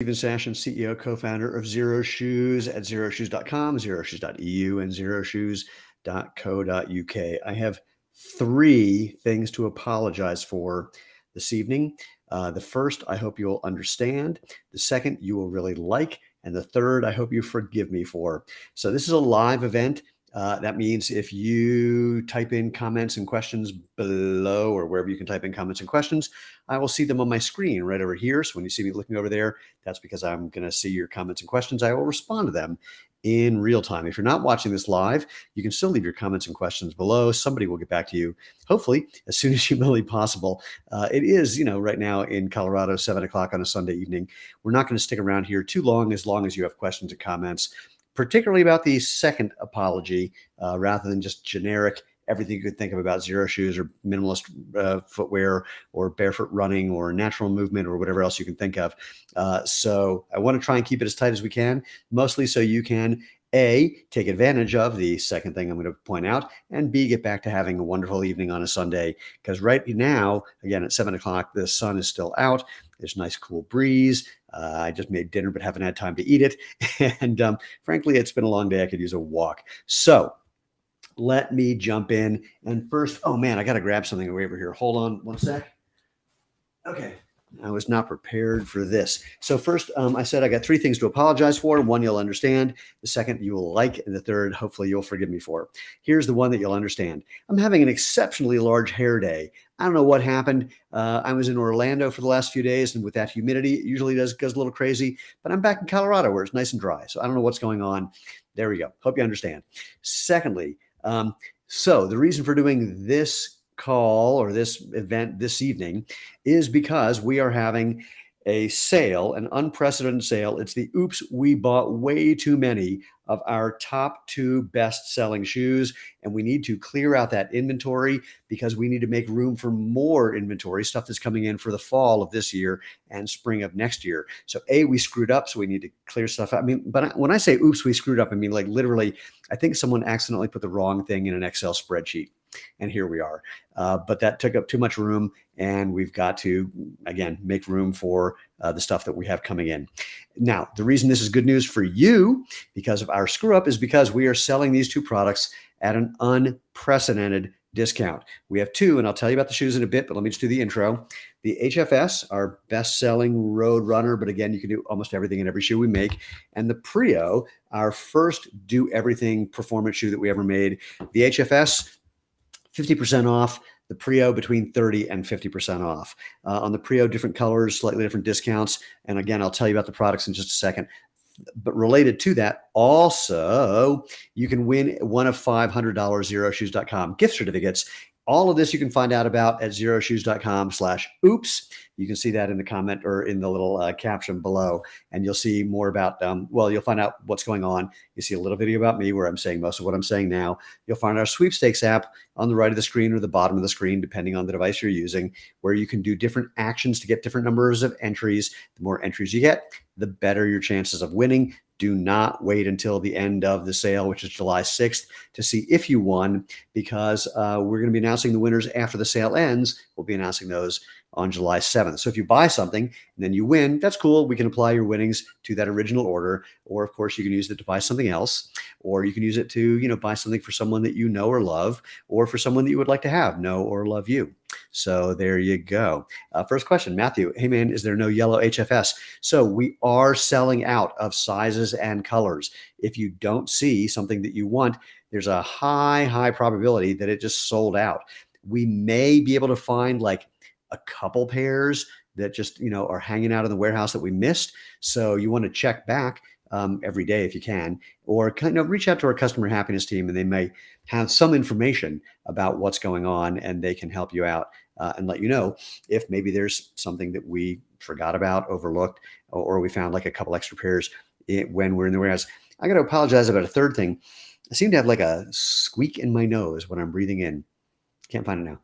Steven Sashen, CEO, co-founder of Xero Shoes at xeroshoes.com, xeroshoes.eu, and xeroshoes.co.uk. I have three things to apologize for this evening. The first, I hope you'll understand. The second, you will really like. And the third, I hope you forgive me for. So this is a live event. That means if you type in comments and questions below or wherever you can type in comments and questions, I will see them on my screen right over here. So when you see me looking over there, that's because I'm going to see your comments and questions. I will respond to them in real time. If you're not watching this live, you can still leave your comments and questions below. Somebody will get back to you, hopefully, as soon as humanly possible. It is, right now in Colorado, 7 o'clock on a Sunday evening. We're not going to stick around here too long as you have questions and comments, particularly about the second apology, rather than just generic everything you could think of about Xero Shoes or minimalist footwear or barefoot running or natural movement or whatever else you can think of. So I want to try and keep it as tight as we can, mostly so you can A, take advantage of the second thing I'm going to point out, and B, get back to having a wonderful evening on a Sunday. Because right now, again, at 7 o'clock, the sun is still out. There's a nice cool breeze. I just made dinner, but haven't had time to eat it. And frankly, it's been a long day. I could use a walk. So let me jump in. And first, oh man, I got to grab something over here. Hold on one sec. Okay. I was not prepared for this. So first, I said I got three things to apologize for. One you'll understand. The second you will like. And the third, hopefully you'll forgive me for. Here's the one that you'll understand. I'm having an exceptionally large hair day. I don't know what happened. I was in Orlando for the last few days, and with that humidity, it usually goes a little crazy. But I'm back in Colorado where it's nice and dry. So I don't know what's going on. There we go. Hope you understand. Secondly, so the reason for doing this call or this event this evening is because we are having a sale, an unprecedented sale. It's the oops, we bought way too many of our top two best-selling shoes, and we need to clear out that inventory because we need to make room for more inventory, stuff that's coming in for the fall of this year and spring of next year. So A, we screwed up, so we need to clear stuff out. I mean, but when I say oops, we screwed up, I mean like literally, I think someone accidentally put the wrong thing in an Excel spreadsheet. And here we are. But that took up too much room, and we've got to, again, make room for the stuff that we have coming in. Now, the reason this is good news for you because of our screw up is because we are selling these two products at an unprecedented discount. We have two, and I'll tell you about the shoes in a bit, but let me just do the intro. The HFS, our best-selling road runner, but again, you can do almost everything in every shoe we make. And the Prio, our first do-everything performance shoe that we ever made. The HFS, 50% off. The Prio between 30 and 50% off. On the Prio, different colors, slightly different discounts. And again, I'll tell you about the products in just a second. But related to that, also, you can win one of $500 xeroshoes.com gift certificates. All of this you can find out about at xeroshoes.com/oops. You can see that in the comment or in the little caption below, and you'll see more about, you'll find out what's going on. You see a little video about me where I'm saying most of what I'm saying now. You'll find our sweepstakes app on the right of the screen or the bottom of the screen, depending on the device you're using, where you can do different actions to get different numbers of entries. The more entries you get, the better your chances of winning. Do not wait until the end of the sale, which is July 6th, to see if you won, because we're going to be announcing the winners after the sale ends. We'll be announcing those on July 7th. So if you buy something and then you win, that's cool. We can apply your winnings to that original order. Or of course, you can use it to buy something else, or you can use it to, buy something for someone that you know or love, or for someone that you would like to have know or love you. So there you go. First question, Matthew. Hey man, is there no yellow HFS? So we are selling out of sizes and colors. If you don't see something that you want, there's a high probability that it just sold out. We may be able to find like a couple pairs that just, are hanging out in the warehouse that we missed. So you want to check back every day if you can, or kind of reach out to our customer happiness team, and they may have some information about what's going on, and they can help you out and let you know if maybe there's something that we forgot about, overlooked, or we found like a couple extra pairs when we're in the warehouse. I got to apologize about a third thing. I seem to have like a squeak in my nose when I'm breathing in. Can't find it now.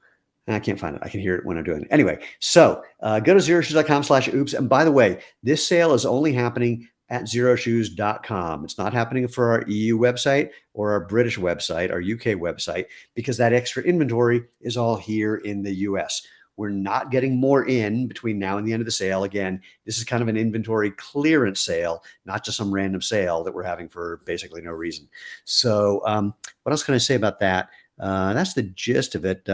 I can't find it. I can hear it when I'm doing it. Anyway, so go to xeroshoes.com/oops. And by the way, this sale is only happening at xeroshoes.com. It's not happening for our EU website or our British website, our UK website, because that extra inventory is all here in the US. We're not getting more in between now and the end of the sale. Again, this is kind of an inventory clearance sale, not just some random sale that we're having for basically no reason. So what else can I say about that? That's the gist of it.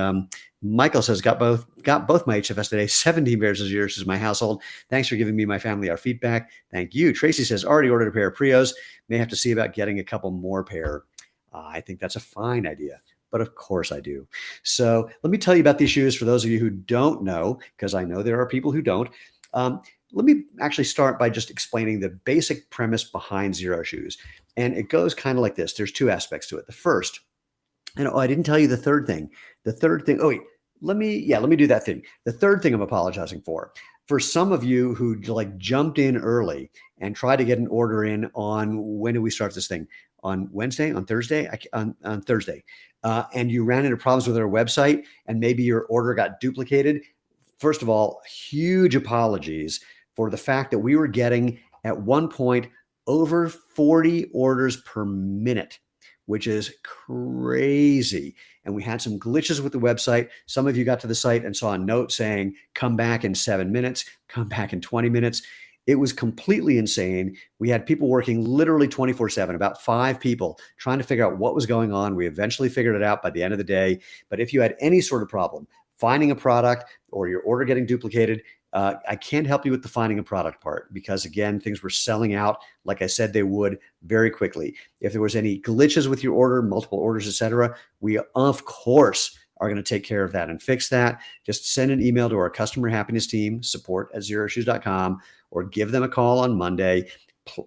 Michael says, got both my HFS today. 17 pairs of yours is my household. Thanks for giving me my family our feedback. Thank you. Tracy says, already ordered a pair of Prios. May have to see about getting a couple more pair. I think that's a fine idea, but of course I do. So let me tell you about these shoes for those of you who don't know, because I know there are people who don't. Let me actually start by just explaining the basic premise behind Xero Shoes. And it goes kind of like this. There's two aspects to it. The first, and I didn't tell you the third thing. The third thing, oh wait, let me do that thing. The third thing I'm apologizing for some of you who like jumped in early and tried to get an order in on, when do we start this thing? On Wednesday, on Thursday, on Thursday. And you ran into problems with our website and maybe your order got duplicated. First of all, huge apologies for the fact that we were getting at one point over 40 orders per minute, which is crazy. And we had some glitches with the website. Some of you got to the site and saw a note saying, come back in 7 minutes, come back in 20 minutes. It was completely insane. We had people working literally 24/7, about 5 people trying to figure out what was going on. We eventually figured it out by the end of the day. But if you had any sort of problem finding a product or your order getting duplicated, I can't help you with the finding a product part because, again, things were selling out like I said they would very quickly. If there was any glitches with your order, multiple orders, etc., we, of course, are going to take care of that and fix that. Just send an email to our customer happiness team, support@xeroshoes.com, or give them a call on Monday.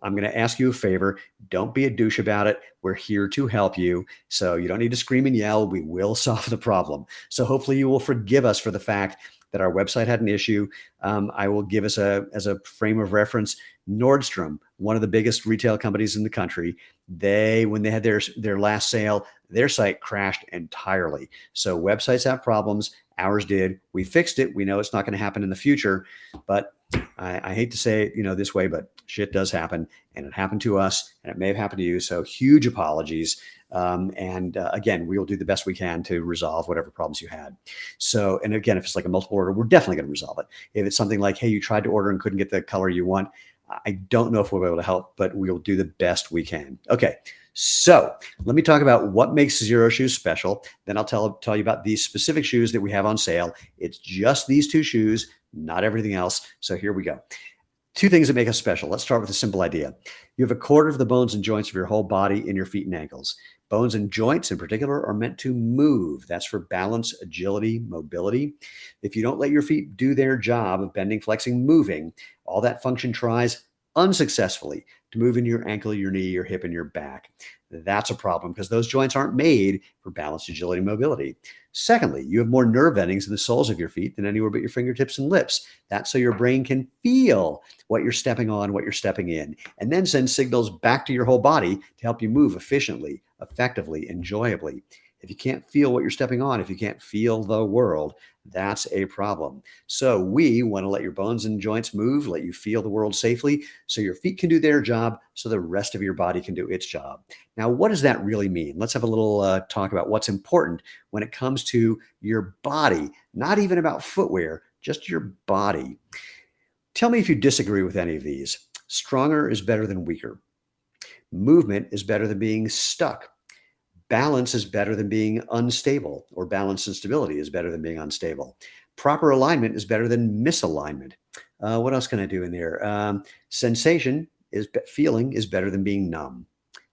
I'm going to ask you a favor. Don't be a douche about it. We're here to help you. So you don't need to scream and yell. We will solve the problem. So hopefully you will forgive us for the fact that our website had an issue. I will give us as a frame of reference, Nordstrom, one of the biggest retail companies in the country. When they had their last sale, their site crashed entirely. So websites have problems. Ours did. We fixed it. We know it's not going to happen in the future, but I hate to say it, this way, but shit does happen, and it happened to us, and it may have happened to you. So huge apologies. Again, we will do the best we can to resolve whatever problems you had. So, and again, if it's like a multiple order, we're definitely going to resolve it. If it's something like, hey, you tried to order and couldn't get the color you want, I don't know if we'll be able to help, but we'll do the best we can. Okay. So let me talk about what makes Xero Shoes special. Then I'll tell you about these specific shoes that we have on sale. It's just these 2 shoes, not everything else. So here we go. 2 things that make us special. Let's start with a simple idea. You have a quarter of the bones and joints of your whole body in your feet and ankles. Bones and joints in particular are meant to move. That's for balance, agility, mobility. If you don't let your feet do their job of bending, flexing, moving, all that function tries unsuccessfully to move in your ankle, your knee, your hip, and your back. That's a problem because those joints aren't made for balance, agility, and mobility. Secondly, you have more nerve endings in the soles of your feet than anywhere but your fingertips and lips. That's so your brain can feel what you're stepping on, what you're stepping in, and then send signals back to your whole body to help you move efficiently, effectively, enjoyably. If you can't feel what you're stepping on, if you can't feel the world, that's a problem. So we want to let your bones and joints move, let you feel the world safely, so your feet can do their job, so the rest of your body can do its job. Now, what does that really mean? Let's have a little talk about what's important when it comes to your body, not even about footwear, just your body. Tell me if you disagree with any of these. Stronger is better than weaker. Movement is better than being stuck. Balance is better than being unstable, or balance and stability is better than being unstable. Proper alignment is better than misalignment. What else can I do in there? Feeling is better than being numb.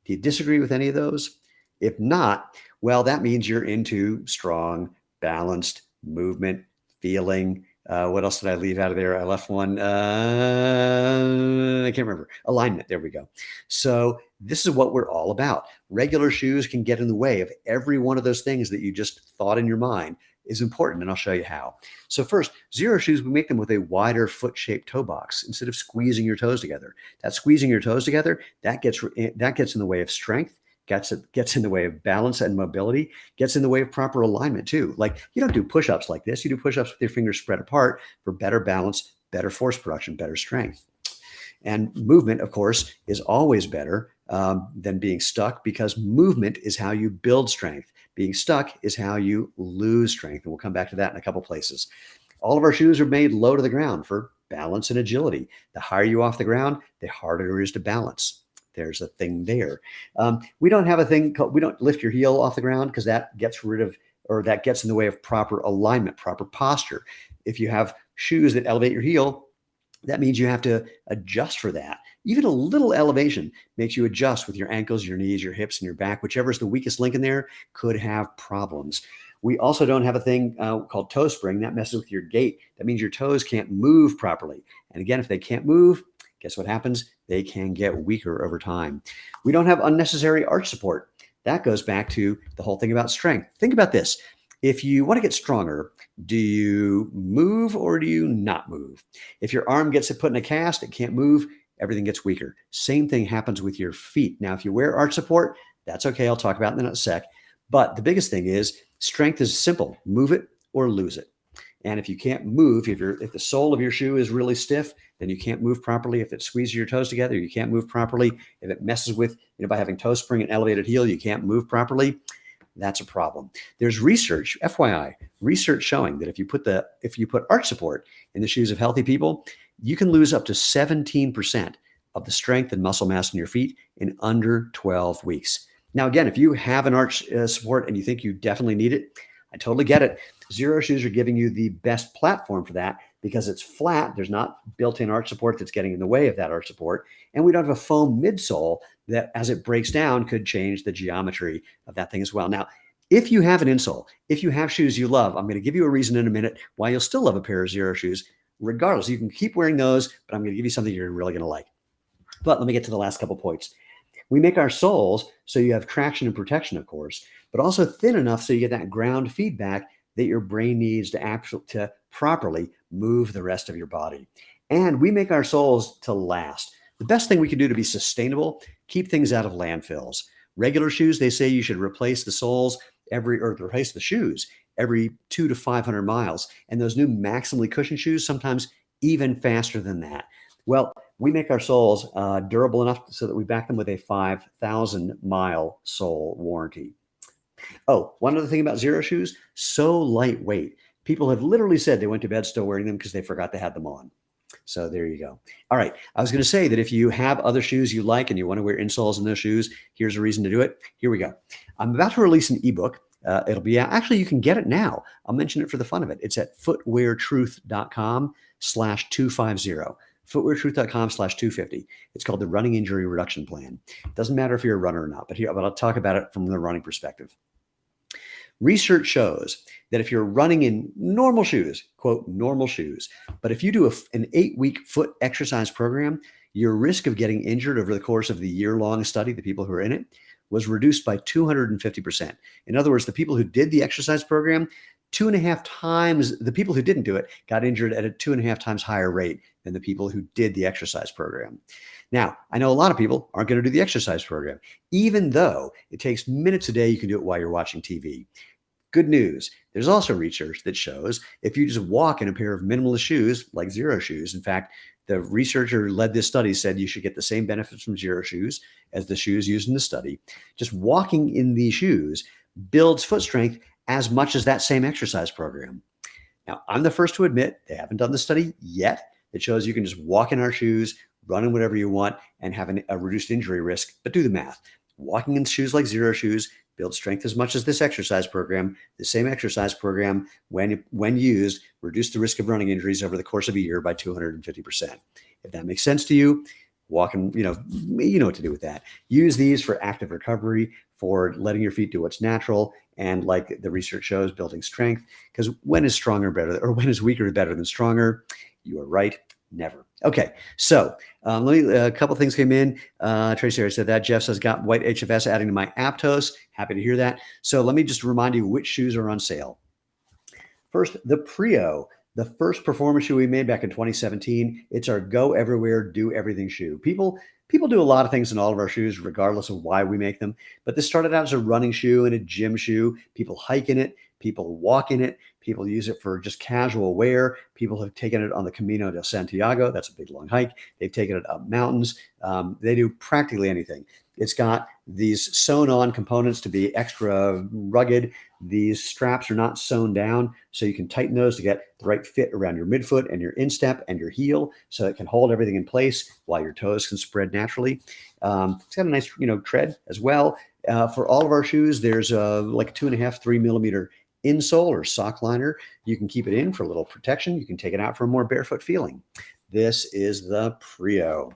Do you disagree with any of those? If not, well, that means you're into strong, balanced movement, feeling. What else did I leave out of there? I left one. I can't remember. Alignment. There we go. So this is what we're all about. Regular shoes can get in the way of every one of those things that you just thought in your mind is important, and I'll show you how. So first, Xero Shoes, we make them with a wider foot-shaped toe box instead of squeezing your toes together. That squeezing your toes together, that gets in the way of strength, gets in the way of balance and mobility, gets in the way of proper alignment too. Like, you don't do push-ups like this. You do push-ups with your fingers spread apart for better balance, better force production, better strength. And movement, of course, is always better than being stuck, because movement is how you build strength. Being stuck is how you lose strength. And we'll come back to that in a couple places. All of our shoes are made low to the ground for balance and agility. The higher you off the ground, the harder it is to balance. There's a thing there. We don't have a thing called, we don't lift your heel off the ground because that gets rid of, or that gets in the way of proper alignment, proper posture. If you have shoes that elevate your heel, that means you have to adjust for that. Even a little elevation makes you adjust with your ankles, your knees, your hips, and your back. Whichever is the weakest link in there could have problems. We also don't have a thing called toe spring. That messes with your gait. That means your toes can't move properly. And again, if they can't move, guess what happens? They can get weaker over time. We don't have unnecessary arch support. That goes back to the whole thing about strength. Think about this. If you want to get stronger, do you move or do you not move? If your arm gets put in a cast, it can't move, everything gets weaker. Same thing happens with your feet. Now, if you wear arch support, that's okay. I'll talk about it in a sec. But the biggest thing is strength is simple. Move it or lose it. And if you can't move, if the sole of your shoe is really stiff, then you can't move properly. If it squeezes your toes together, you can't move properly. If it messes with, by having toe spring and elevated heel, you can't move properly. That's a problem. There's research, FYI, research showing that if you put arch support in the shoes of healthy people, you can lose up to 17% of the strength and muscle mass in your feet in under 12 weeks. Now, again, if you have an arch support and you think you definitely need it, I totally get it. Xero Shoes are giving you the best platform for that because it's flat. There's not built-in arch support that's getting in the way of that arch support. And we don't have a foam midsole that, as it breaks down, could change the geometry of that thing as well. Now, if you have an insole, if you have shoes you love, I'm going to give you a reason in a minute why you'll still love a pair of Xero Shoes. Regardless, you can keep wearing those, but I'm going to give you something you're really going to like. But let me get to the last couple points. We make our soles so you have traction and protection, of course, but also thin enough so you get that ground feedback that your brain needs to properly move the rest of your body. And we make our soles to last. The best thing we can do to be sustainable, keep things out of landfills. Regular shoes, they say you should replace the soles replace the shoes every 200 to 500 miles. And those new maximally cushioned shoes, sometimes even faster than that. Well, we make our soles durable enough so that we back them with a 5,000-mile sole warranty. Oh, one other thing about Xero Shoes, so lightweight. People have literally said they went to bed still wearing them because they forgot they had them on. So there you go. All right. I was going to say that if you have other shoes you like and you want to wear insoles in those shoes, here's a reason to do it. Here we go. I'm about to release an ebook. It'll be actually, you can get it now. I'll mention it for the fun of it. It's at footweartruth.com/250. footweartruth.com/250. It's called the Running Injury Reduction Plan. It doesn't matter if you're a runner or not, but I'll talk about it from the running perspective. Research shows that if you're running in normal shoes, quote, normal shoes, but if you do an 8-week foot exercise program, your risk of getting injured over the course of the year-long study, the people who are in it, was reduced by 250%. In other words, the people who did the exercise program, 2.5 times, the people who didn't do it got injured at a 2.5 times higher rate than the people who did the exercise program. Now, I know a lot of people aren't going to do the exercise program, even though it takes minutes a day. You can do it while you're watching TV. Good news. There's also research that shows if you just walk in a pair of minimalist shoes like Xero Shoes, in fact, the researcher who led this study said you should get the same benefits from Xero Shoes as the shoes used in the study. Just walking in these shoes builds foot strength as much as that same exercise program. Now, I'm the first to admit they haven't done the study yet. It shows you can just walk in our shoes, run in whatever you want, and have a reduced injury risk. But do the math. Walking in shoes like Xero Shoes builds strength as much as this exercise program. The same exercise program, when used, reduced the risk of running injuries over the course of a year by 250%. If that makes sense to you, walking, you know what to do with that. Use these for active recovery, for letting your feet do what's natural, and like the research shows, building strength. Because when is stronger better, or when is weaker better than stronger? You are right. Never. Okay, so a couple things came in. Tracy already said that. Jeff says, got white HFS adding to my Aptos. Happy to hear that. So let me just remind you which shoes are on sale. First, the Prio, the first performance shoe we made back in 2017. It's our go everywhere, do everything shoe. People do a lot of things in all of our shoes, regardless of why we make them. But this started out as a running shoe and a gym shoe. People hike in it. People walk in it. People use it for just casual wear. People have taken it on the Camino de Santiago. That's a big, long hike. They've taken it up mountains. They do practically anything. It's got these sewn on components to be extra rugged. These straps are not sewn down, so you can tighten those to get the right fit around your midfoot and your instep and your heel, so it can hold everything in place while your toes can spread naturally. It's got a nice, tread as well. For all of our shoes, there's like a 2.5, 3 millimeter insole or sock liner. You can keep it in for a little protection. You can take it out for a more barefoot feeling. This is the Prio.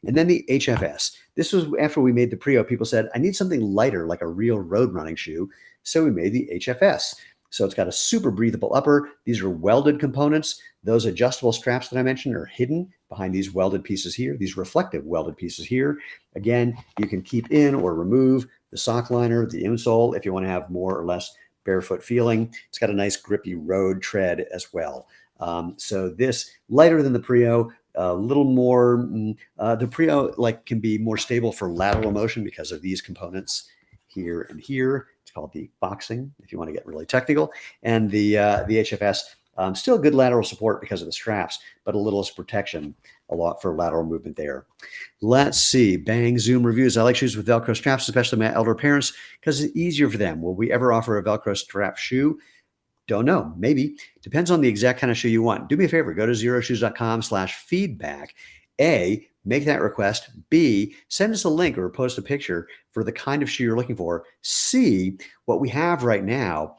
And then the HFS. This was after we made the Prio. People said, I need something lighter, like a real road running shoe. So we made the HFS. So it's got a super breathable upper. These are welded components. Those adjustable straps that I mentioned are hidden behind these welded pieces here, these reflective welded pieces here. Again, you can keep in or remove the sock liner, the insole, if you want to have more or less barefoot feeling. It's got a nice grippy road tread as well. So this lighter than the Prio, a little more, the Prio can be more stable for lateral motion because of these components here and here. It's called the boxing, if you want to get really technical. And the HFS, still good lateral support because of the straps, but a little less protection, a lot for lateral movement there. Let's see, Bang Zoom reviews. I like shoes with Velcro straps, especially my elder parents, because it's easier for them. Will we ever offer a Velcro strap shoe? Don't know. Maybe. Depends on the exact kind of shoe you want. Do me a favor. Go to xeroshoes.com/feedback. A, make that request. B, send us a link or post a picture for the kind of shoe you're looking for. C, what we have right now,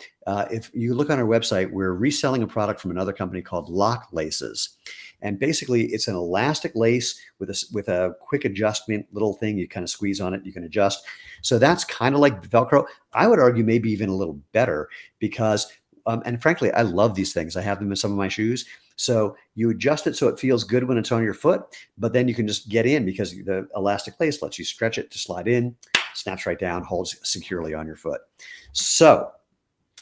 if you look on our website, we're reselling a product from another company called Lock Laces. And basically, it's an elastic lace with a quick adjustment little thing. You kind of squeeze on it, you can adjust. So that's kind of like Velcro. I would argue maybe even a little better because and frankly, I love these things. I have them in some of my shoes. So you adjust it so it feels good when it's on your foot, but then you can just get in because the elastic lace lets you stretch it to slide in, snaps right down, holds securely on your foot. So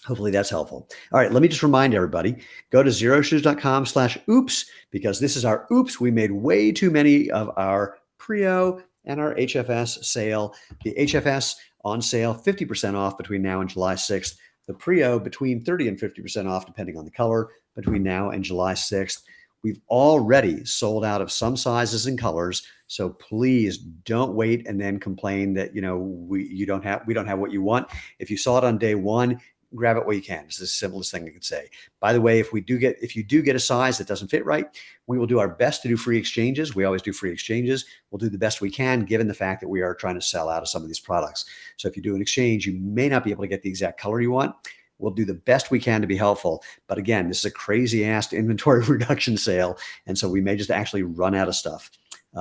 hopefully that's helpful. All right, let me just remind everybody, go to xeroshoes.com/oops, because this is our oops. We made way too many of our Prio and our HFS sale. The HFS on sale, 50% off between now and July 6th. The Prio between 30 and 50% off, depending on the color, between now and July 6th. We've already sold out of some sizes and colors, so please don't wait and then complain that we don't have what you want. If you saw it on day one, grab it while you can. It's the simplest thing I could say. By the way, if you do get a size that doesn't fit right, we will do our best to do free exchanges. We always do free exchanges. We'll do the best we can, given the fact that we are trying to sell out of some of these products. So if you do an exchange, you may not be able to get the exact color you want. We'll do the best we can to be helpful. But again, this is a crazy ass inventory reduction sale. And so we may just actually run out of stuff.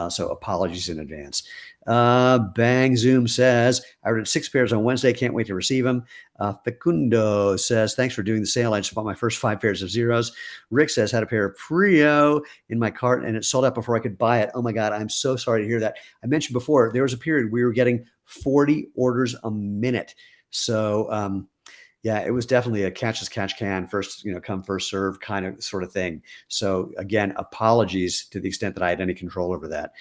So apologies in advance. Bang Zoom says, I ordered 6 pairs on Wednesday. Can't wait to receive them. Facundo says, thanks for doing the sale. I just bought my first 5 pairs of Zeros. Rick says, had a pair of Prio in my cart and it sold out before I could buy it. Oh my God, I'm so sorry to hear that. I mentioned before, there was a period we were getting 40 orders a minute. So, yeah, it was definitely a catch as catch can, first, come first serve kind of sort of thing. So again, apologies to the extent that I had any control over that.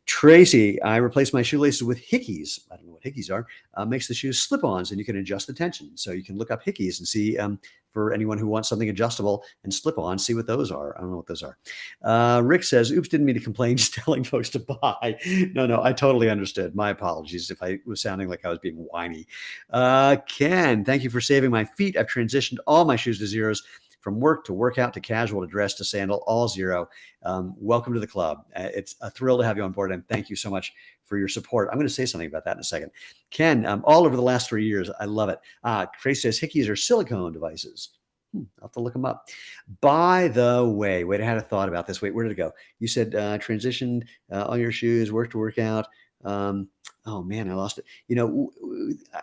Tracy, I replaced my shoelaces with Hickeys. I don't know what Hickeys are. Makes the shoes slip-ons, and you can adjust the tension. So you can look up Hickeys and see for anyone who wants something adjustable and slip-on, see what those are. I don't know what those are. Rick says, oops, didn't mean to complain, just telling folks to buy. No, I totally understood. My apologies if I was sounding like I was being whiny. Ken, thank you for saving my feet. I've transitioned all my shoes to Zeros. From work to workout to casual to dress to sandal, all Zero. Welcome to the club. It's a thrill to have you on board, and thank you so much for your support. I'm going to say something about that in a second. Ken, all over the last 3 years, I love it. Trace says Hickeys are silicone devices. I'll have to look them up. By the way, wait, I had a thought about this. Wait, where did it go? You said transitioned all your shoes, work to workout. Oh man, I lost it.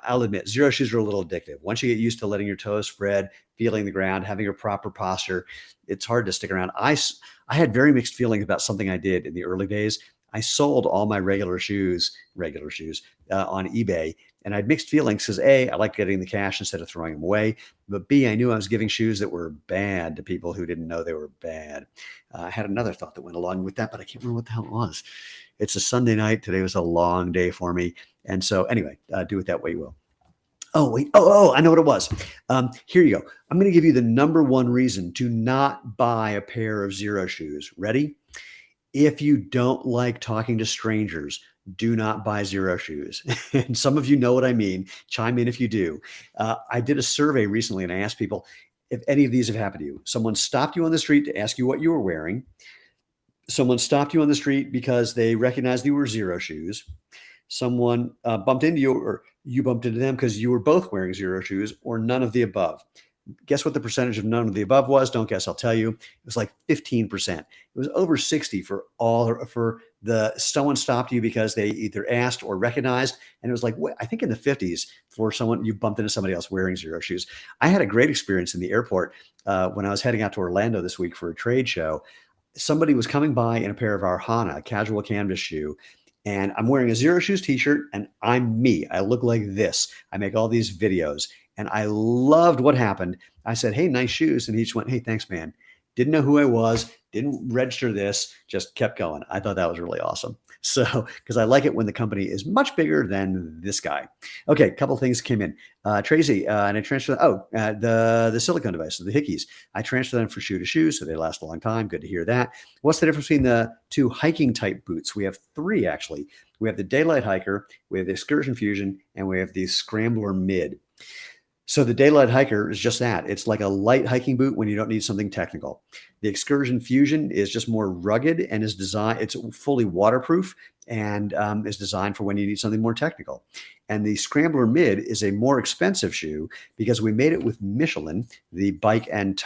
I'll admit, Zero shoes are a little addictive. Once you get used to letting your toes spread, feeling the ground, having a proper posture, it's hard to stick around. I had very mixed feelings about something I did in the early days. I sold all my regular shoes on eBay, and I had mixed feelings because A, I liked getting the cash instead of throwing them away, but B, I knew I was giving shoes that were bad to people who didn't know they were bad. I had another thought that went along with that, but I can't remember what the hell it was. It's a Sunday night. Today was a long day for me. And so anyway, do it that way you will. Oh, wait. Oh, I know what it was. Here you go. I'm going to give you the number one reason to not buy a pair of Xero shoes. Ready? If you don't like talking to strangers, do not buy Xero shoes. And some of you know what I mean. Chime in if you do. I did a survey recently and I asked people if any of these have happened to you. Someone stopped you on the street to ask you what you were wearing. Someone stopped you on the street because they recognized you were Xero shoes. Someone bumped into you, or you bumped into them because you were both wearing Xero shoes, or none of the above. Guess what the percentage of none of the above was? Don't guess, I'll tell you. It was like 15%. It was over 60 for someone stopped you because they either asked or recognized. And it was like, I think in the 50s for someone, you bumped into somebody else wearing Xero shoes. I had a great experience in the airport when I was heading out to Orlando this week for a trade show. Somebody was coming by in a pair of our Hana casual canvas shoe. And I'm wearing a Xero Shoes t-shirt and I'm me. I look like this. I make all these videos and I loved what happened. I said, hey, nice shoes. And he just went, hey, thanks, man. Didn't know who I was, didn't register this, just kept going. I thought that was really awesome. So, because I like it when the company is much bigger than this guy. Okay, a couple of things came in. Tracy, and I transferred, the silicone devices, the Hickeys. I transferred them from shoe to shoe, so they last a long time. Good to hear that. What's the difference between the two hiking type boots? We have three, actually. We have the Daylight Hiker, we have the Excursion Fusion, and we have the Scrambler Mid. So the Daylight Hiker is just that. It's like a light hiking boot when you don't need something technical. The Excursion Fusion is just more rugged and is designed, it's fully waterproof and is designed for when you need something more technical. And the Scrambler Mid is a more expensive shoe because we made it with Michelin, the bike and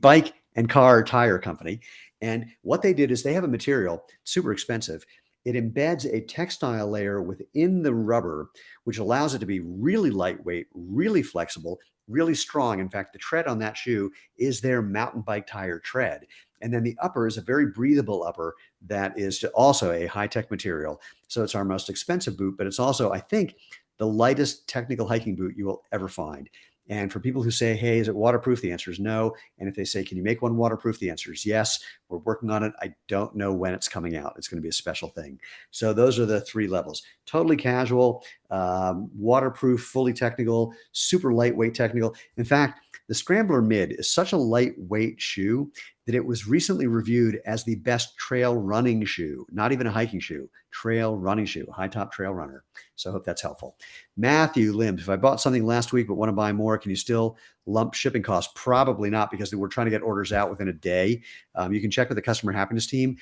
bike and car tire company. And what they did is they have a material, super expensive. It embeds a textile layer within the rubber, which allows it to be really lightweight, really flexible, really strong. In fact, the tread on that shoe is their mountain bike tire tread. And then the upper is a very breathable upper that is also a high-tech material. So it's our most expensive boot, but it's also, I think, the lightest technical hiking boot you will ever find. And for people who say, hey, is it waterproof? The answer is no. And if they say, can you make one waterproof? The answer is yes. We're working on it. I don't know when it's coming out. It's going to be a special thing. So those are the three levels. Totally casual, waterproof, fully technical, super lightweight technical. In fact, the Scrambler Mid is such a lightweight shoe that it was recently reviewed as the best trail running shoe, not even a hiking shoe, trail running shoe, high top trail runner. So I hope that's helpful. Matthew Limbs, if I bought something last week but want to buy more, can you still lump shipping costs? Probably not, because we're trying to get orders out within a day. You can check with the customer happiness team,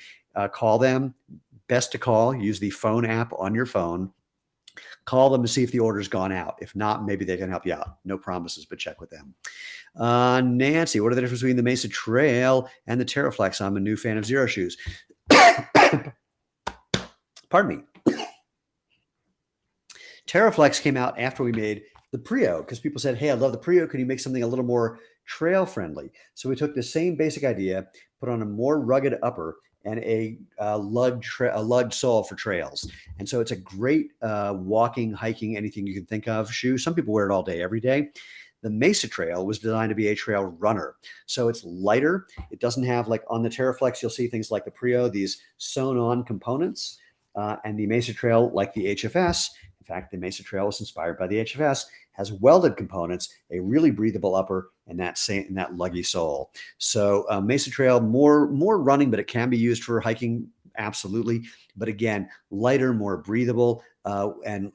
call them. Best to call, use the phone app on your phone. Call them to see if the order's gone out. If not, maybe they can help you out. No promises, but check with them. Nancy, what are the difference between the Mesa Trail and the Terraflex? I'm a new fan of Xero Shoes. Pardon me. Terraflex came out after we made the Prio because people said, hey, I love the Prio. Can you make something a little more trail friendly? So we took the same basic idea, put on a more rugged upper and a lug sole for trails. And so it's a great walking, hiking, anything you can think of shoe. Some people wear it all day, every day. The Mesa Trail was designed to be a trail runner. So it's lighter. It doesn't have, like on the Terraflex, you'll see things like the Prio, these sewn on components. And the Mesa Trail, like the HFS, in fact, the Mesa Trail was inspired by the HFS, has welded components, a really breathable upper, and that luggy sole. So Mesa Trail, more running, but it can be used for hiking, absolutely. But again, lighter, more breathable, and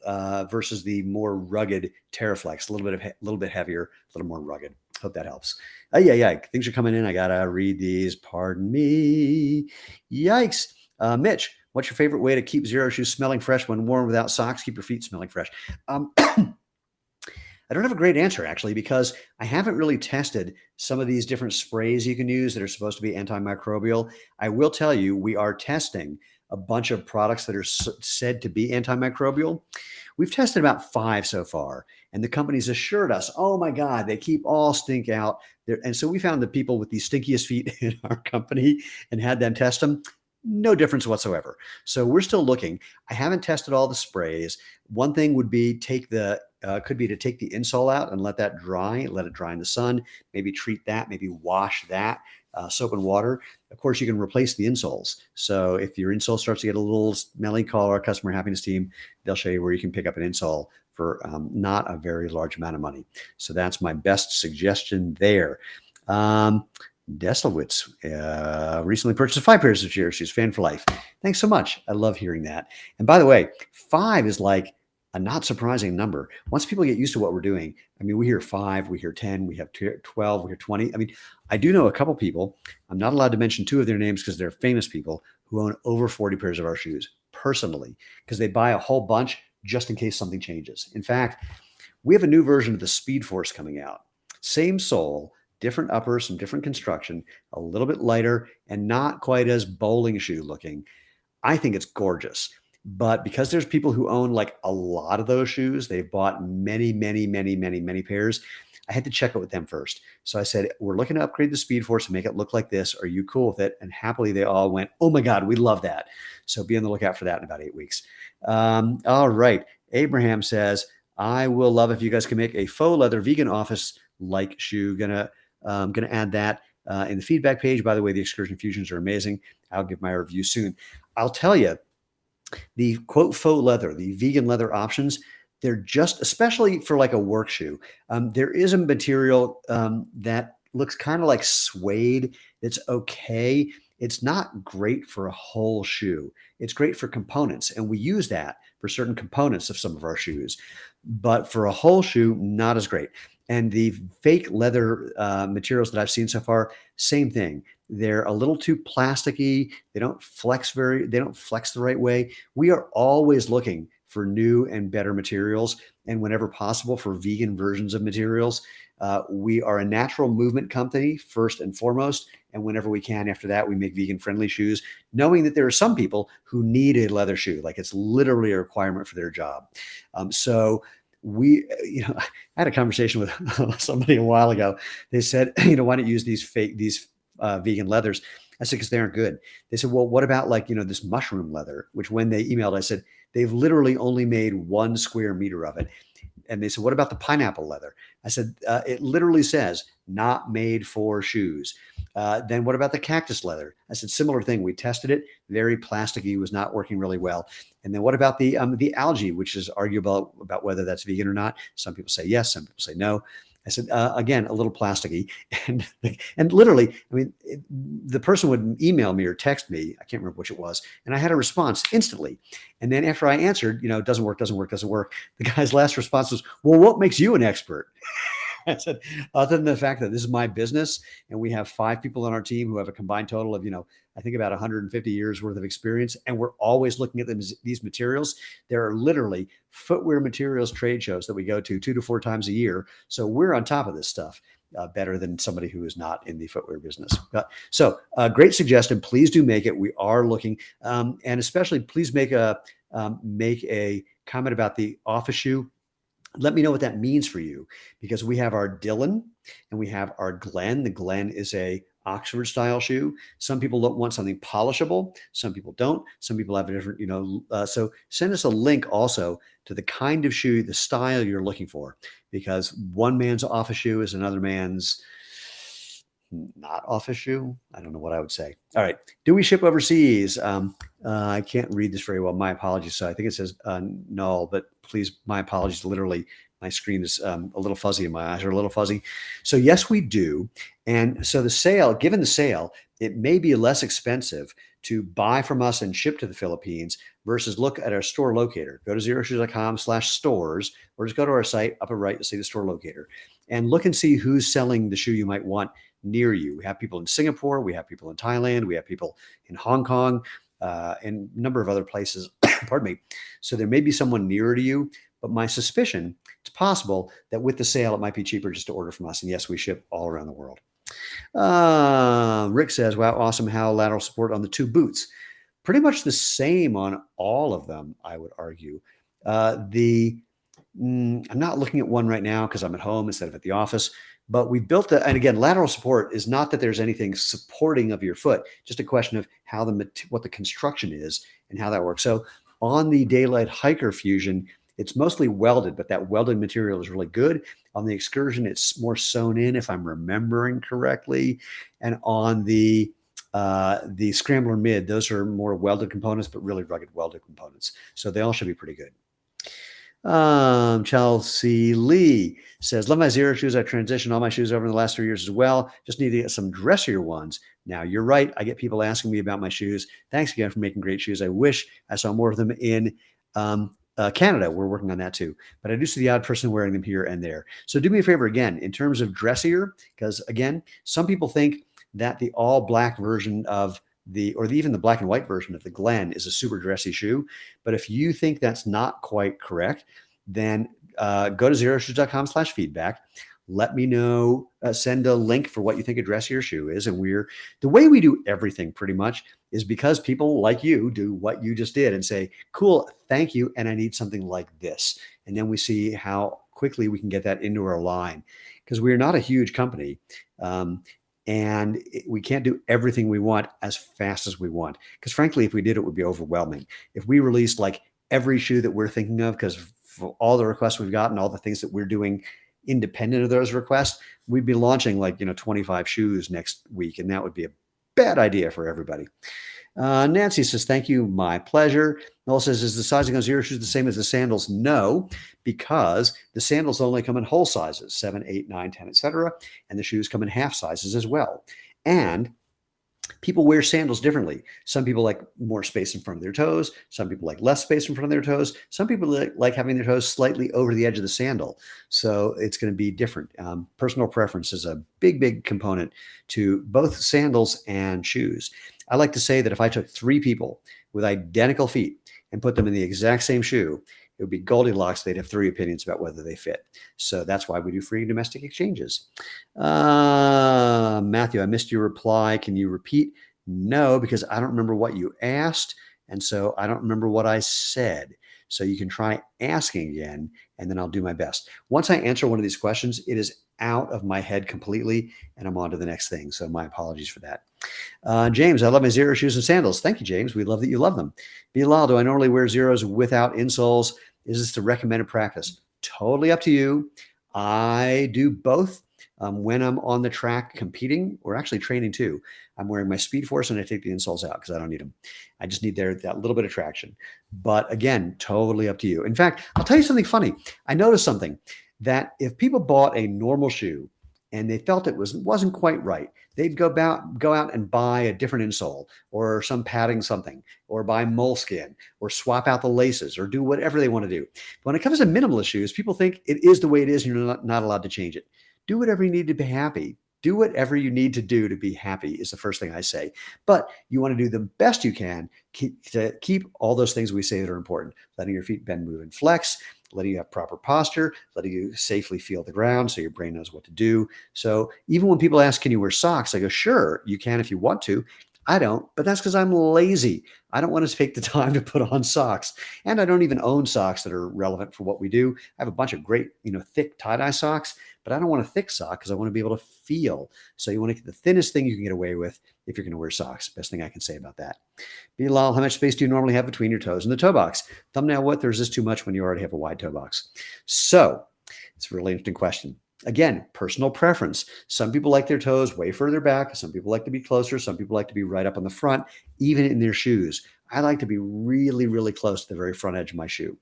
versus the more rugged Terraflex, a little bit heavier, a little more rugged. Hope that helps. Yeah, things are coming in. I gotta read these. Pardon me. Yikes. Mitch, what's your favorite way to keep Xero Shoes smelling fresh when worn without socks? Keep your feet smelling fresh. I don't have a great answer, actually, because I haven't really tested some of these different sprays you can use that are supposed to be antimicrobial. I will tell you, we are testing a bunch of products that are said to be antimicrobial. We've tested about 5 so far, and the companies assured us, oh my God, they keep all stink out. And so we found the people with the stinkiest feet in our company and had them test them. No difference whatsoever. So we're still looking. I haven't tested all the sprays. One thing would be to take the insole out and let it dry in the sun, maybe treat that, maybe wash that. soap and water. Of course, you can replace the insoles. So if your insole starts to get a little smelly, call our customer happiness team. They'll show you where you can pick up an insole for not a very large amount of money. So that's my best suggestion there. Deslowitz recently purchased 5 pairs of Xero Shoes, fan for life. Thanks so much. I love hearing that. And by the way, 5 is like a not surprising number. Once people get used to what we're doing, I mean, we hear 5, we hear 10, we have 12, we hear 20. I mean, I do know a couple people, I'm not allowed to mention 2 of their names because they're famous people who own over 40 pairs of our shoes personally, because they buy a whole bunch just in case something changes. In fact, we have a new version of the Speed Force coming out. Same sole, different uppers, some different construction, a little bit lighter and not quite as bowling shoe looking. I think it's gorgeous. But because there's people who own like a lot of those shoes, they've bought many, many, many, many, many pairs. I had to check it with them first. So I said, we're looking to upgrade the Speed Force and make it look like this. Are you cool with it? And happily, they all went, oh my God, we love that. So be on the lookout for that in about 8 weeks. All right. Abraham says, I will love if you guys can make a faux leather vegan office-like shoe. Gonna add that in the feedback page. By the way, the Excursion Fusions are amazing. I'll give my review soon. I'll tell you, the quote faux leather, the vegan leather options, they're just, especially for like a work shoe. There is a material that looks kind of like suede. That's okay. It's not great for a whole shoe. It's great for components. And we use that for certain components of some of our shoes. But for a whole shoe, not as great. And the fake leather materials that I've seen so far, same thing. They're a little too plasticky. They don't flex the right way. We are always looking for new and better materials. And whenever possible, for vegan versions of materials. We are a natural movement company, first and foremost. And whenever we can, after that, we make vegan friendly shoes, knowing that there are some people who need a leather shoe, like it's literally a requirement for their job. So we, I had a conversation with somebody a while ago. They said, why don't you use these vegan leathers? I said, because they aren't good. They said, well, what about like, this mushroom leather, which when they emailed, I said, they've literally only made 1 square meter of it. And they said, what about the pineapple leather? I said, it literally says not made for shoes. Then what about the cactus leather? I said, similar thing. We tested it, very plasticky, was not working really well. And then what about the algae, which is arguable about whether that's vegan or not? Some people say yes, some people say no. I said, again, a little plasticky. And literally, the person would email me or text me. I can't remember which it was. And I had a response instantly. And then after I answered, it doesn't work. The guy's last response was, well, what makes you an expert? I said, other than the fact that this is my business and we have 5 people on our team who have a combined total of, I think about 150 years worth of experience. And we're always looking at these materials. There are literally footwear materials trade shows that we go to 2 to 4 times a year. So we're on top of this stuff better than somebody who is not in the footwear business. So great suggestion. Please do make it. We are looking, and especially please make a comment about the office shoe. Let me know what that means for you, because we have our Dylan and we have our Glen. The Glen is a Oxford style shoe. Some people don't want something polishable. Some people don't. Some people have a different, so send us a link also to the kind of shoe, the style you're looking for, because one man's office shoe is another man's not office shoe. I don't know what I would say. All right. Do we ship overseas? I can't read this very well. My apologies. So I think it says null, but please, my apologies. Literally, my screen is a little fuzzy and my eyes are a little fuzzy. So yes, we do. And so given the sale, it may be less expensive to buy from us and ship to the Philippines versus look at our store locator. Go to xeroshoes.com/stores, or just go to our site, upper right, you'll see the store locator, and look and see who's selling the shoe you might want near you. We have people in Singapore, we have people in Thailand, we have people in Hong Kong, and a number of other places. Pardon me. So there may be someone nearer to you, but my suspicion, it's possible that with the sale, it might be cheaper just to order from us. And yes, we ship all around the world. Rick says, wow, awesome. How lateral support on the 2 boots? Pretty much the same on all of them, I would argue. I'm not looking at one right now because I'm at home instead of at the office. But we built and again, lateral support is not that there's anything supporting of your foot, just a question of what the construction is and how that works. So on the Daylight Hiker Fusion, It's mostly welded, but that welded material is really good. On the Excursion, it's more sewn in, if I'm remembering correctly. And on the Scrambler Mid, those are more welded components, but really rugged welded components. So they all should be pretty good. Chelsea Lee says, love my Xero shoes. I transitioned all my shoes over in the last 3 years as well. Just need to get some dressier ones. Now, you're right. I get people asking me about my shoes. Thanks again for making great shoes. I wish I saw more of them in Canada. We're working on that too. But I do see the odd person wearing them here and there. So do me a favor again, in terms of dressier, because again, some people think that the all black version of even the black and white version of the Glen is a super dressy shoe. But if you think that's not quite correct, then go to xeroshoes.com/feedback. Let me know, send a link for what you think a dressier shoe is. And the way we do everything pretty much is because people like you do what you just did and say, cool, thank you. And I need something like this. And then we see how quickly we can get that into our line, because we're not a huge company. And we can't do everything we want as fast as we want. Because frankly, if we did, it would be overwhelming. If we released like every shoe that we're thinking of, because for all the requests we've gotten, all the things that we're doing independent of those requests, we'd be launching like 25 shoes next week. And that would be a bad idea for everybody. Nancy says, thank you. My pleasure. Noel says, is the sizing on Xero shoes the same as the sandals? No, because the sandals only come in whole sizes, 7, 8, 9, 10, etc. And the shoes come in half sizes as well. And people wear sandals differently. Some people like more space in front of their toes. Some people like less space in front of their toes. Some people like having their toes slightly over the edge of the sandal. So it's going to be different. Personal preference is a big, big component to both sandals and shoes. I like to say that if I took 3 people with identical feet and put them in the exact same shoe, it would be Goldilocks. They'd have 3 opinions about whether they fit. So that's why we do free domestic exchanges. Matthew, I missed your reply. Can you repeat? No, because I don't remember what you asked. And so I don't remember what I said. So you can try asking again, and then I'll do my best. Once I answer one of these questions, it is out of my head completely, and I'm on to the next thing. So my apologies for that. James, I love my Xero shoes and sandals. Thank you, James. We love that you love them. Bilal, do I normally wear Xeros without insoles? Is this the recommended practice? Totally up to you. I do both when I'm on the track competing, or actually training too. I'm wearing my Speed Force and I take the insoles out because I don't need them. I just need that little bit of traction. But again, totally up to you. In fact, I'll tell you something funny. I noticed something, that if people bought a normal shoe and they felt it wasn't quite right, they'd go out and buy a different insole or some padding something, or buy moleskin, or swap out the laces, or do whatever they want to do. But when it comes to minimalist shoes, people think it is the way it is and you're not allowed to change it. Do whatever you need to be happy. Do whatever you need to do to be happy is the first thing I say. But you want to do the best you can to keep all those things we say that are important. Letting your feet bend, move, and flex, letting you have proper posture, letting you safely feel the ground so your brain knows what to do. So even when people ask, can you wear socks? I go, sure, you can if you want to. I don't, but that's because I'm lazy. I don't want to take the time to put on socks. And I don't even own socks that are relevant for what we do. I have a bunch of great, thick tie-dye socks, but I don't want a thick sock because I want to be able to feel. So you want to get the thinnest thing you can get away with if you're going to wear socks. Best thing I can say about that. Bilal, how much space do you normally have between your toes and the toe box? Thumbnail width, or is this too much when you already have a wide toe box? So it's a really interesting question. Again, personal preference. Some people like their toes way further back. Some people like to be closer. Some people like to be right up on the front, even in their shoes. I like to be really, really close to the very front edge of my shoe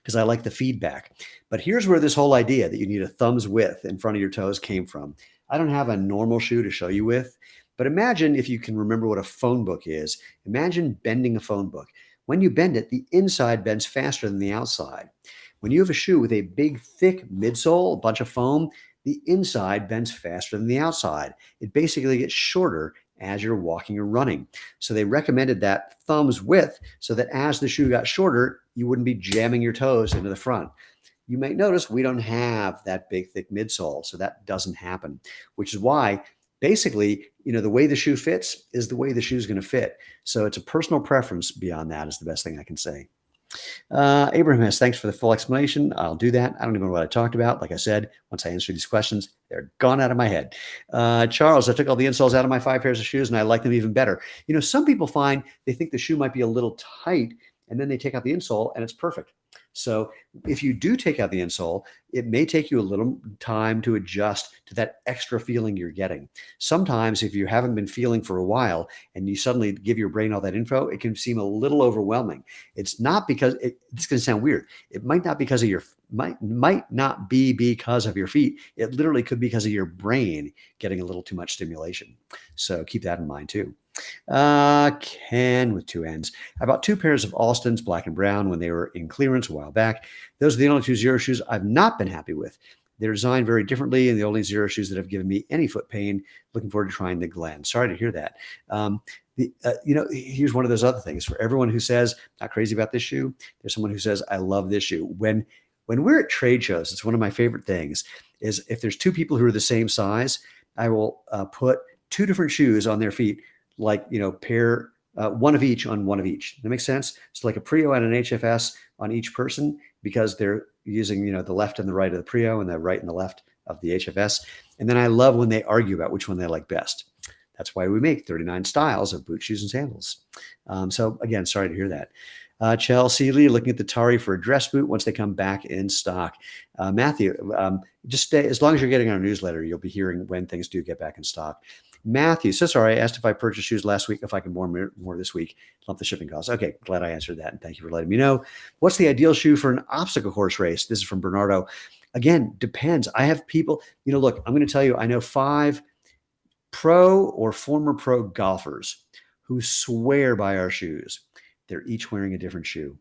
because I like the feedback. But here's where this whole idea that you need a thumb's width in front of your toes came from. I don't have a normal shoe to show you with, but imagine, if you can remember what a phone book is, imagine bending a phone book. When you bend it, the inside bends faster than the outside. When you have a shoe with a big, thick midsole, a bunch of foam, the inside bends faster than the outside. It basically gets shorter as you're walking or running. So they recommended that thumb's width so that as the shoe got shorter, you wouldn't be jamming your toes into the front. You might notice we don't have that big, thick midsole, so that doesn't happen, which is why basically, the way the shoe fits is the way the shoe is going to fit. So it's a personal preference. Beyond that is the best thing I can say. Abraham has, thanks for the full explanation. I'll do that. I don't even know what I talked about. Like I said, once I answer these questions, they're gone out of my head. Charles, I took all the insoles out of my 5 pairs of shoes and I like them even better. Some people find they think the shoe might be a little tight and then they take out the insole and it's perfect. So if you do take out the insole, it may take you a little time to adjust to that extra feeling you're getting. Sometimes if you haven't been feeling for a while and you suddenly give your brain all that info, it can seem a little overwhelming. It's not because it's going to sound weird. It might not because of your might not be because of your feet. It literally could be because of your brain getting a little too much stimulation. So keep that in mind too. Ken with two N's. I bought two pairs of Alstons, black and brown, when they were in clearance a while back. Those are the only two Xero shoes I've not been happy with. They're designed very differently, and the only Xero shoes that have given me any foot pain. Looking forward to trying the Glen. Sorry to hear that. Here's one of those other things. For everyone who says, not crazy about this shoe, there's someone who says, I love this shoe. When we're at trade shows, it's one of my favorite things, is if there's two people who are the same size, I will put two different shoes on their feet, like, pair one of each on one of each. That makes sense? So like a Prio and an HFS on each person, because they're using, the left and the right of the Prio and the right and the left of the HFS. And then I love when they argue about which one they like best. That's why we make 39 styles of boot, shoes, and sandals. So again, sorry to hear that. Chelsea Lee, looking at the Tari for a dress boot once they come back in stock. Matthew, just stay, as long as you're getting our newsletter, you'll be hearing when things do get back in stock. Matthew, so sorry, I asked if I purchased shoes last week, if I can more this week, lump the shipping costs. Okay, glad I answered that, and thank you for letting me know. What's the ideal shoe for an obstacle course race? This is from Bernardo. Again, depends. I have people, look, I'm going to tell you, I know 5 pro or former pro golfers who swear by our shoes. They're each wearing a different shoe.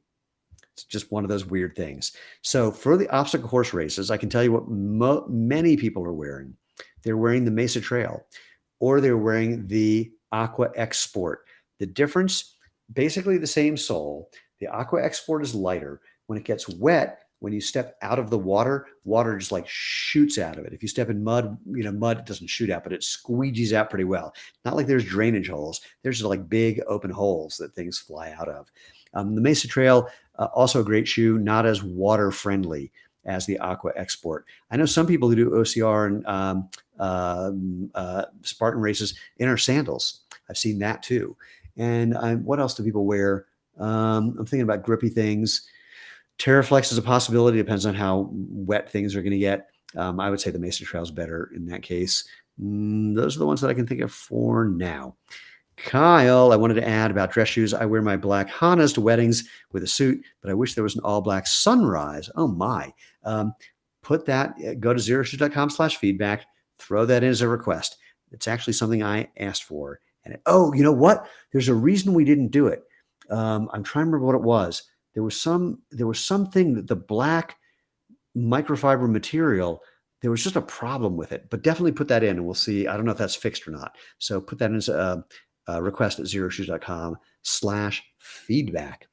It's just one of those weird things. So for the obstacle course races, I can tell you what many people are wearing. They're wearing the Mesa Trail, or they're wearing the Aqua X Sport. The difference, basically the same sole. The Aqua X Sport is lighter. When it gets wet, when you step out of the water just like shoots out of it. If you step in mud, mud doesn't shoot out, but it squeegees out pretty well. Not like there's drainage holes. There's just like big open holes that things fly out of. The Mesa Trail, also a great shoe, not as water friendly as the Aqua X Sport. I know some people who do OCR and Spartan races in our sandals. I've seen that too. And what else do people wear? I'm thinking about grippy things. Terraflex is a possibility. Depends on how wet things are going to get. I would say the Mesa Trail is better in that case. Those are the ones that I can think of for now. Kyle, I wanted to add about dress shoes. I wear my black Hanas to weddings with a suit, but I wish there was an all black Sunrise. Oh my. Put that, go to xeroshoes.com/feedback, throw that in as a request. It's actually something I asked for. And you know what? There's a reason we didn't do it. I'm trying to remember what it was. There was something that the black microfiber material, there was just a problem with it, but definitely put that in and we'll see. I don't know if that's fixed or not. So put that in as a request at xeroshoes.com/feedback.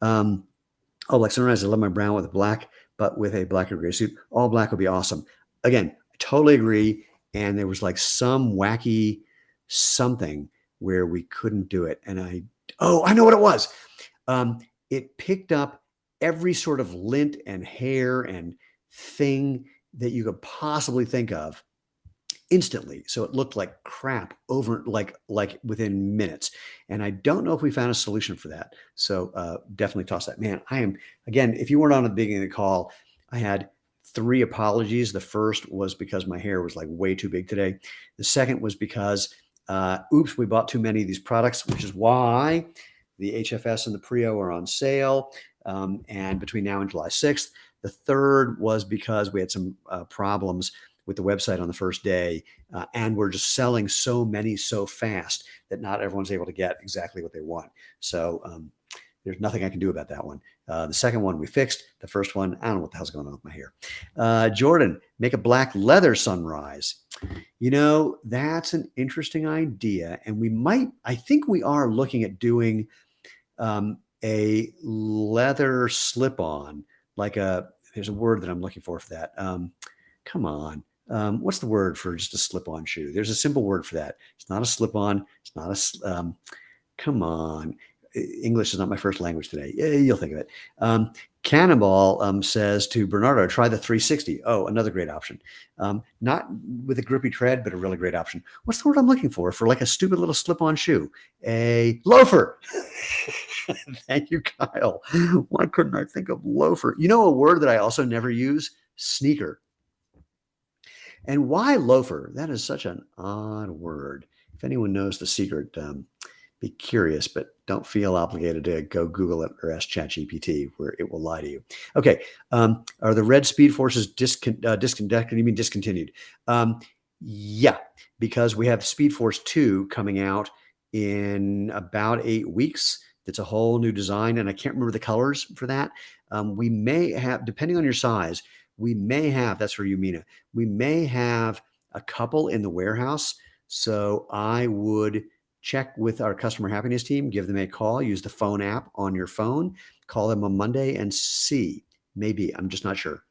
Like Sunrise, I love my brown with black, but with a black or gray suit. All black would be awesome. Again, I totally agree. And there was like some wacky something where we couldn't do it. And I know what it was. It picked up every sort of lint and hair and thing that you could possibly think of instantly. So it looked like crap over like within minutes. And I don't know if we found a solution for that. So definitely toss that. Man, again, if you weren't on at the beginning of the call, I had 3 apologies. The first was because my hair was like way too big today. The second was because, we bought too many of these products, which is why the HFS and the Prio are on sale, and between now and July 6th. The third was because we had some problems with the website on the first day, and we're just selling so many so fast that not everyone's able to get exactly what they want. So there's nothing I can do about that one. The second one we fixed. The first one, I don't know what the hell's going on with my hair. Jordan, make a black leather Sunrise. That's an interesting idea. And I think we are looking at doing a leather slip-on, there's a word that I'm looking for that. Come on. What's the word for just a slip-on shoe? There's a simple word for that. It's not a slip-on. It's not come on. English is not my first language today. You'll think of it. Cannonball says to Bernardo, try the 360. Oh, another great option. Not with a grippy tread, but a really great option. What's the word I'm looking for like a stupid little slip-on shoe? A loafer. Thank you, Kyle. Why couldn't I think of loafer? You know, a word that I also never use? Sneaker. And why loafer? That is such an odd word. If anyone knows the secret, be curious, but don't feel obligated to go Google it or ask ChatGPT, where it will lie to you. Okay. Are the red speed forces discontinued? You mean discontinued? Yeah, because we have Speed Force 2 coming out in about 8 weeks. It's a whole new design, and I can't remember the colors for that. We may have, depending on your size, we may have, that's for you, Mina, we may have a couple in the warehouse. So I would check with our customer happiness team, give them a call, use the phone app on your phone, call them on Monday and see. Maybe, I'm just not sure.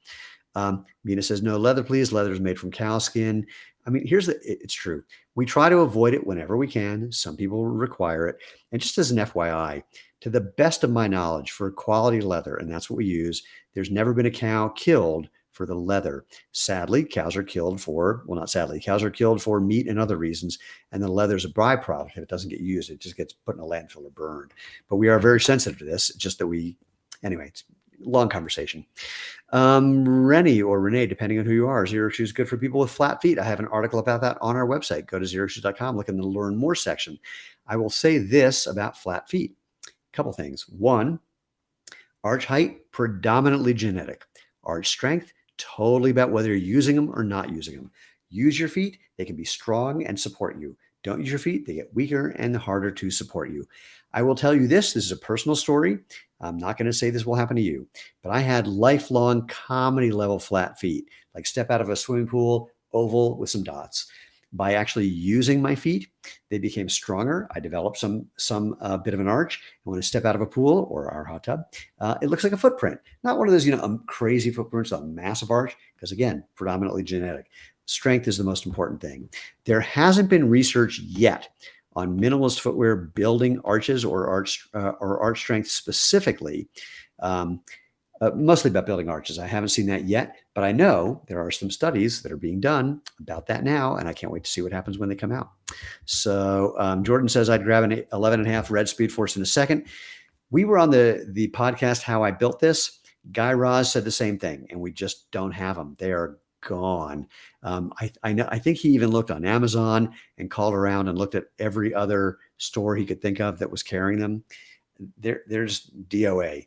Mina says, no leather, please. Leather is made from cow skin. I mean, it's true. We try to avoid it whenever we can. Some people require it. And just as an FYI, to the best of my knowledge, for quality leather, and that's what we use, there's never been a cow killed for the leather. Sadly, cows are killed for, well, not sadly, cows are killed for meat and other reasons. And the leather is a byproduct. If it doesn't get used, it just gets put in a landfill or burned. But we are very sensitive to this, just that anyway, it's a long conversation. Rennie or Renee, depending on who you are, Xero Shoes good for people with flat feet. I have an article about that on our website. Go to xeroshoes.com, look in the learn more section. I will say this about flat feet. A couple things. One, arch height, predominantly genetic. Arch strength, totally about whether you're using them or not using them. Use your feet, they can be strong and support you. Don't use your feet, they get weaker and harder to support you. I will tell you this is a personal story. I'm not going to say this will happen to you, but I had lifelong comedy level flat feet, like step out of a swimming pool, oval with some dots. By actually using my feet, they became stronger. I developed some bit of an arch. And when I step out of a pool or our hot tub, it looks like a footprint. Not one of those, crazy footprints, a massive arch, because again, predominantly genetic. Strength is the most important thing. There hasn't been research yet on minimalist footwear building arches or arch strength specifically. Mostly about building arches. I haven't seen that yet, but I know there are some studies that are being done about that now, and I can't wait to see what happens when they come out. So Jordan says, I'd grab an 11.5 red Speed Force in a second. We were on the podcast, How I Built This. Guy Raz said the same thing, and we just don't have them. They are gone. I think he even looked on Amazon and called around and looked at every other store he could think of that was carrying them. They're just DOA.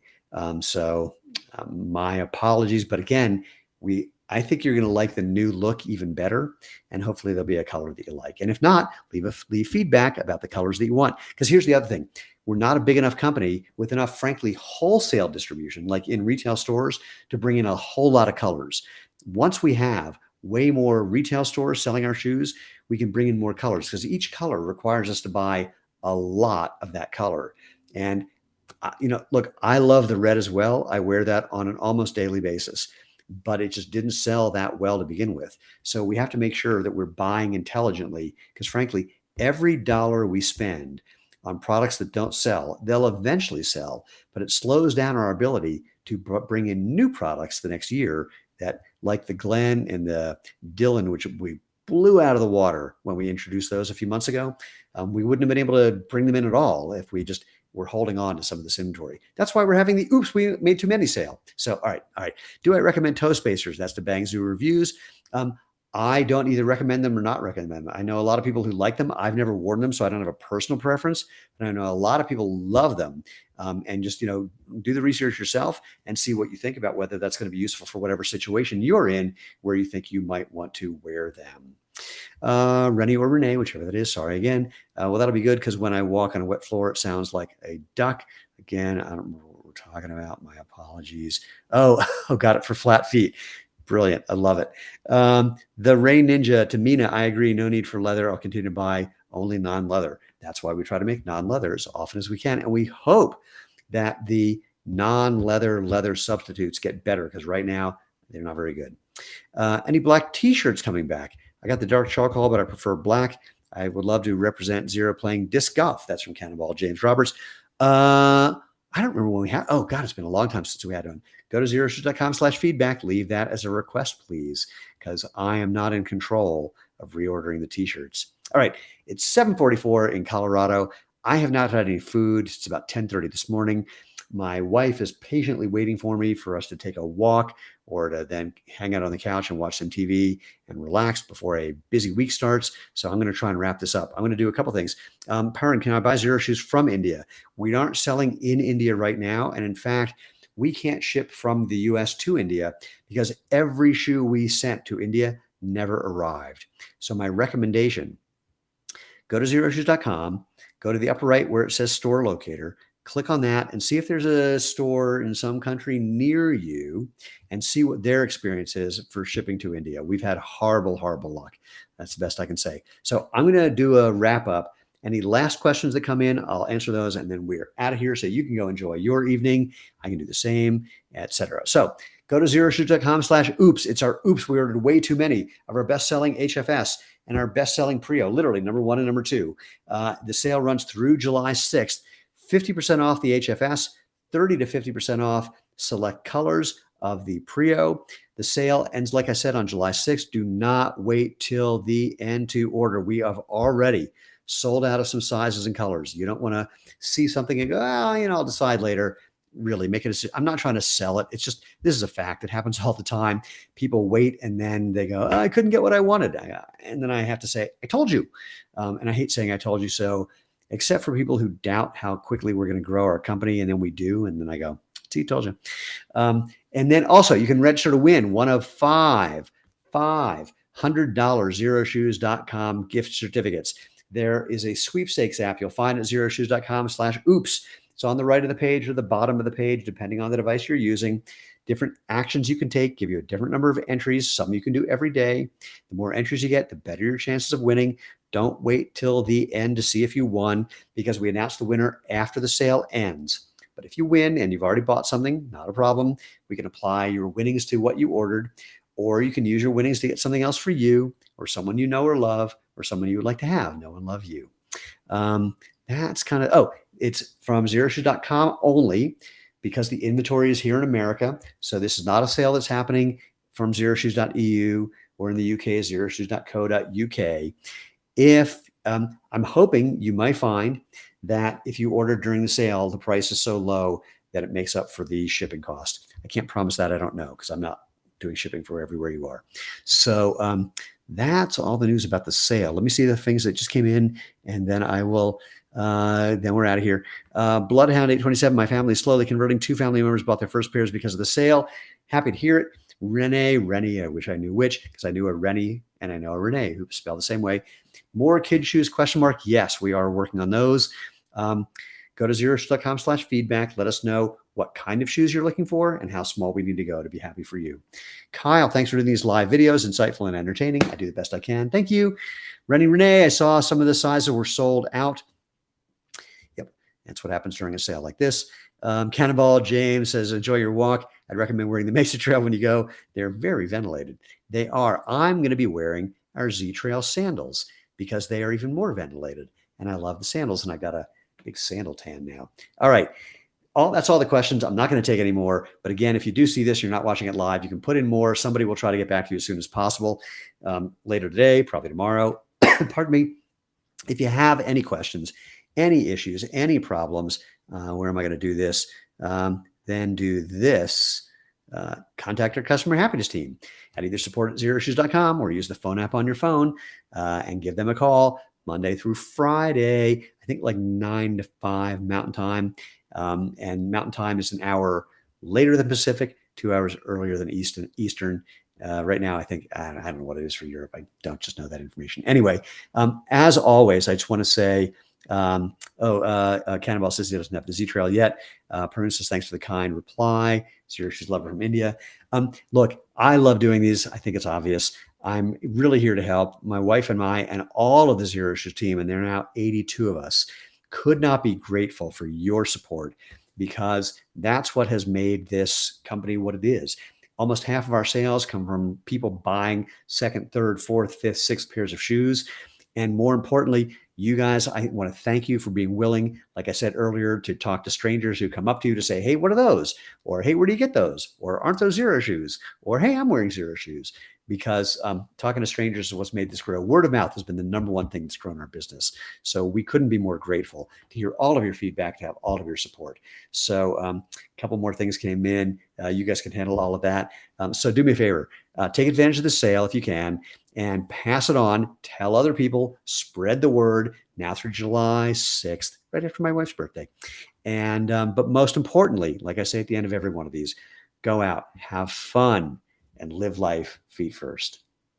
My apologies, but again, I think you're going to like the new look even better, and hopefully there'll be a color that you like. And if not, leave feedback about the colors that you want. Because here's the other thing. We're not a big enough company with enough, frankly, wholesale distribution, like in retail stores, to bring in a whole lot of colors. Once we have way more retail stores selling our shoes, we can bring in more colors, because each color requires us to buy a lot of that color. And look, I love the red as well. I wear that on an almost daily basis, but it just didn't sell that well to begin with. So we have to make sure that we're buying intelligently, because frankly, every dollar we spend on products that don't sell, they'll eventually sell, but it slows down our ability to bring in new products the next year that, like the Glen and the Dylan, which we blew out of the water when we introduced those a few months ago. We wouldn't have been able to bring them in at all if we're holding on to some of this inventory. That's why we're having the oops, we made too many sale. So, all right. Do I recommend toe spacers? That's the Bang Zoo reviews. I don't either recommend them or not recommend them. I know a lot of people who like them. I've never worn them, so I don't have a personal preference. But I know a lot of people love them. And just, do the research yourself and see what you think about whether that's going to be useful for whatever situation you're in where you think you might want to wear them. Rennie or Renee, whichever that is. Sorry again. Well, that'll be good, because when I walk on a wet floor, it sounds like a duck. Again, I don't remember what we're talking about. My apologies. Oh, got it, for flat feet. Brilliant. I love it. The Ray Ninja, to Mina, I agree. No need for leather. I'll continue to buy only non-leather. That's why we try to make non-leather as often as we can. And we hope that the non-leather leather substitutes get better, because right now they're not very good. Any black t-shirts coming back? I got the dark charcoal, but I prefer black. I would love to represent Xero playing disc golf. That's from Cannonball James Roberts. I don't remember when we had. Oh God, it's been a long time since we had one. Go to xeroshoes.com/feedback. Leave that as a request, please, because I am not in control of reordering the t-shirts. All right, it's 7:44 in Colorado. I have not had any food. It's about 10:30 this morning. My wife is patiently waiting for us to take a walk or to then hang out on the couch and watch some TV and relax before a busy week starts. So I'm going to try and wrap this up. I'm going to do a couple things. Perrin, can I buy Xero Shoes from India? We aren't selling in India right now. And in fact, we can't ship from the US to India because every shoe we sent to India never arrived. So my recommendation, go to xeroshoes.com, go to the upper right where it says store locator, click on that and see if there's a store in some country near you and see what their experience is for shipping to India. We've had horrible, horrible luck. That's the best I can say. So I'm going to do a wrap up. Any last questions that come in, I'll answer those, and then we're out of here so you can go enjoy your evening. I can do the same, etc. So go to xeroshoes.com/oops. It's our oops. We ordered way too many of our best-selling HFS and our best-selling Prio, literally number 1 and number 2. The sale runs through July 6th. 50% off the HFS, 30 to 50% off select colors of the Prio. The sale ends, like I said, on July 6th. Do not wait till the end to order. We have already sold out of some sizes and colors. You don't want to see something and go, I'll decide later. Really make it. I'm not trying to sell it. It's just, this is a fact. It happens all the time. People wait and then they go, I couldn't get what I wanted. And then I have to say, I told you. And I hate saying I told you so, except for people who doubt how quickly we're going to grow our company. And then we do. And then I go, see, told you. And then also you can register to win one of five $100 xeroshoes.com gift certificates. There is a sweepstakes app you'll find at xeroshoes.com/oops. It's on the right of the page or the bottom of the page, depending on the device you're using. Different actions you can take, give you a different number of entries. Some you can do every day. The more entries you get, the better your chances of winning. Don't wait till the end to see if you won, because we announce the winner after the sale ends. But if you win and you've already bought something, not a problem. We can apply your winnings to what you ordered, or you can use your winnings to get something else for you or someone you know or love, or someone you would like to have know and love you. That's kind of, it's from xeroshoes.com only, because the inventory is here in America. So this is not a sale that's happening from xeroshoes.eu or in the UK, xeroshoes.co.uk. If I'm hoping you might find that if you order during the sale, the price is so low that it makes up for the shipping cost. I can't promise that. I don't know, because I'm not doing shipping for everywhere you are. So that's all the news about the sale. Let me see the things that just came in, and then I will, then we're out of here. Bloodhound 827, my family is slowly converting. 2 family members bought their first pairs because of the sale. Happy to hear it. Rennie, I wish I knew which, because I knew a Rennie and I know a Renee who spell the same way. More kid shoes, ? Yes, we are working on those. Go to xeroshoes.com/feedback. Let us know what kind of shoes you're looking for and how small we need to go to be happy for you. Kyle, thanks for doing these live videos, insightful and entertaining. I do the best I can. Thank you. Renee, I saw some of the sizes were sold out. Yep, that's what happens during a sale like this. Cannonball James says, enjoy your walk. I'd recommend wearing the Mesa Trail when you go. They're very ventilated. They are. I'm going to be wearing our Z Trail sandals because they are even more ventilated. And I love the sandals, and I got a big sandal tan now. All right. That's all the questions. I'm not going to take any more. But again, if you do see this, you're not watching it live, you can put in more. Somebody will try to get back to you as soon as possible. Later today, probably tomorrow. Pardon me. If you have any questions, any issues, any problems, where am I going to do this? Then do this. Contact our customer happiness team at either support@xeroshoes.com or use the phone app on your phone and give them a call Monday through Friday, I think like 9 to 5 Mountain Time. And Mountain Time is an hour later than Pacific, 2 hours earlier than Eastern. Right now, I think, I don't know what it is for Europe. I don't just know that information. Anyway, as always, I just want to say, Cannonball says he doesn't have the Z Trail yet. Perun says, thanks for the kind reply. Xero Shoes lover from India. Look, I love doing these. I think it's obvious. I'm really here to help. My wife and I and all of the Xero Shoes team, and there are now 82 of us, could not be grateful for your support, because that's what has made this company what it is. Almost half of our sales come from people buying second, third, fourth, fifth, sixth pairs of shoes. And more importantly, you guys, I want to thank you for being willing, like I said earlier, to talk to strangers who come up to you to say, hey, what are those? Or, hey, where do you get those? Or, aren't those Xero shoes? Or, hey, I'm wearing Xero shoes. Because talking to strangers is what's made this grow. Word of mouth has been the number one thing that's grown our business. So we couldn't be more grateful to hear all of your feedback, to have all of your support. So a couple more things came in. You guys can handle all of that. So do me a favor, take advantage of the sale if you can, and pass it on. Tell other people, spread the word now through July 6th, right after my wife's birthday. And but most importantly, like I say at the end of every one of these, go out, have fun, and live life feet first.